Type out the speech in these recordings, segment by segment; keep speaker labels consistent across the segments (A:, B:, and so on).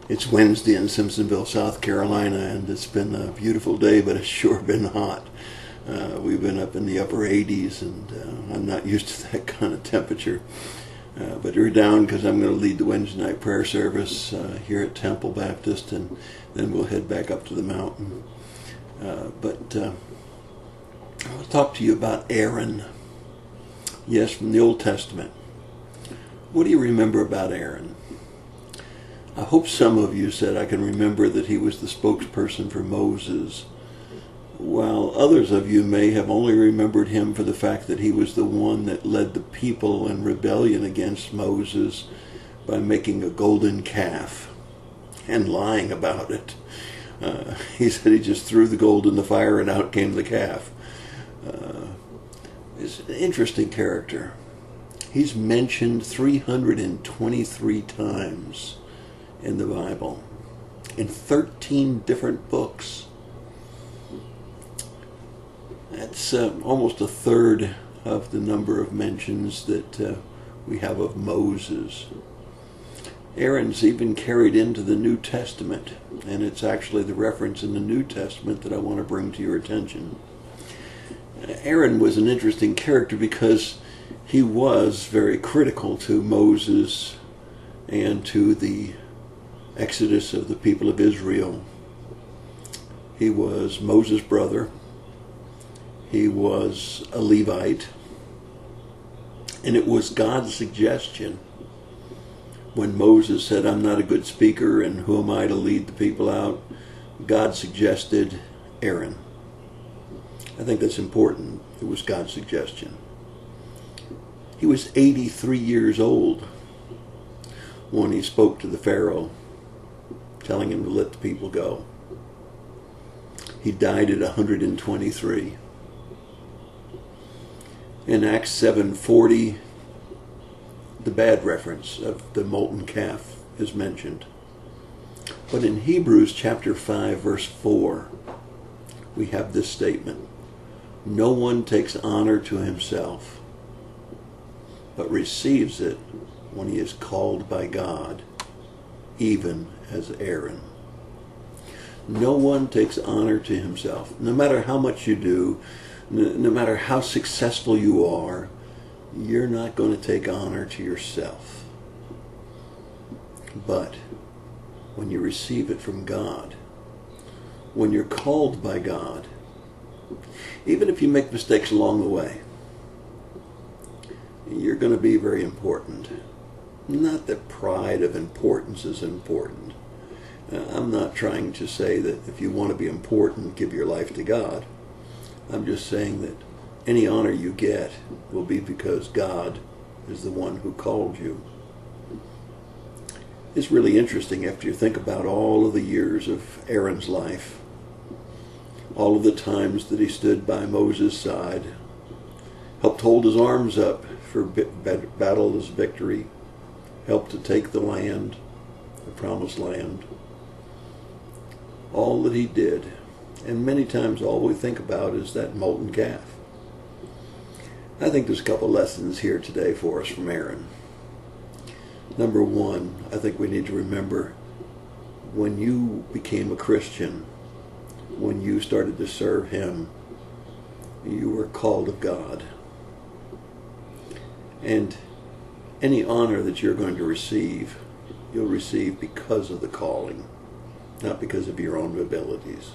A: It's Wednesday in Simpsonville, South Carolina, and it's been a beautiful day, but it's sure been hot. We've been up in the upper 80s, and I'm not used to that kind of temperature. But we're down because I'm going to lead the Wednesday night prayer service here at Temple Baptist, and then we'll head back up to the mountain. But I'll talk to you about Aaron. Yes, from the Old Testament. What do you remember about Aaron? I hope some of you said I can remember that he was the spokesperson for Moses, while others of you may have only remembered him for the fact that he was the one that led the people in rebellion against Moses by making a golden calf and lying about it. He said he just threw the gold in the fire and out came the calf. He's an interesting character. He's mentioned 323 times in the Bible, in 13 different books. That's almost a third of the number of mentions that we have of Moses. Aaron's even carried into the New Testament, and it's actually the reference in the New Testament that I want to bring to your attention. Aaron was an interesting character because he was very critical to Moses and to the exodus of the people of Israel. He was Moses' brother. He was a Levite. And it was God's suggestion when Moses said, I'm not a good speaker and who am I to lead the people out? God suggested Aaron. I think that's important. It was God's suggestion. He was 83 years old when he spoke to the Pharaoh, telling him to let the people go. He died at 123. In Acts 7:40, the bad reference of the molten calf is mentioned. But in Hebrews chapter 5, verse 4, we have this statement: no one takes honor to himself, but receives it when he is called by God, even as Aaron. No one takes honor to himself. No matter how much you do, no matter how successful you are, you're not going to take honor to yourself. But when you receive it from God, when you're called by God, even if you make mistakes along the way, you're going to be very important. Not that pride of importance is important. I'm not trying to say that if you want to be important, give your life to God. I'm just saying that any honor you get will be because God is the one who called you. It's really interesting after you think about all of the years of Aaron's life, all of the times that he stood by Moses' side, helped hold his arms up for battle's victory, helped to take the land, the promised land. All that he did, and many times all we think about is that molten calf. I think there's a couple lessons here today for us from Aaron. Number one, I think we need to remember when you became a Christian, when you started to serve him, you were called of God. And any honor that you're going to receive, you'll receive because of the calling, not because of your own abilities.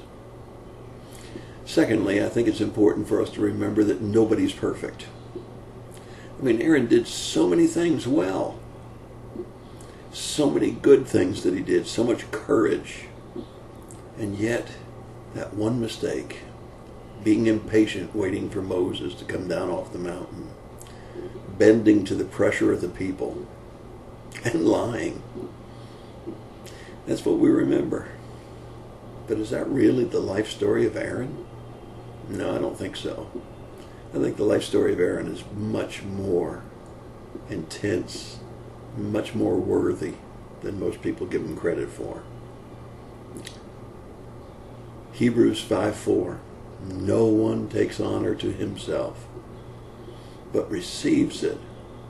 A: Secondly, I think it's important for us to remember that nobody's perfect. I mean, Aaron did so many things well. So many good things that he did, so much courage. And yet, that one mistake, being impatient, waiting for Moses to come down off the mountain, bending to the pressure of the people, and lying. That's what we remember. But is that really the life story of Aaron? No, I don't think so. I think the life story of Aaron is much more intense, much more worthy than most people give him credit for. Hebrews 5:4, no one takes honor to himself, but receives it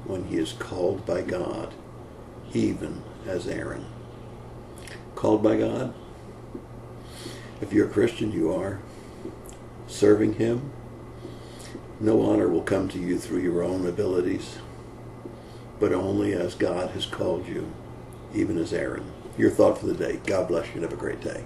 A: when he is called by God, even as Aaron. Called by God? If you're a Christian, you are. Serving Him? No honor will come to you through your own abilities, but only as God has called you, even as Aaron. Your thought for the day. God bless you and have a great day.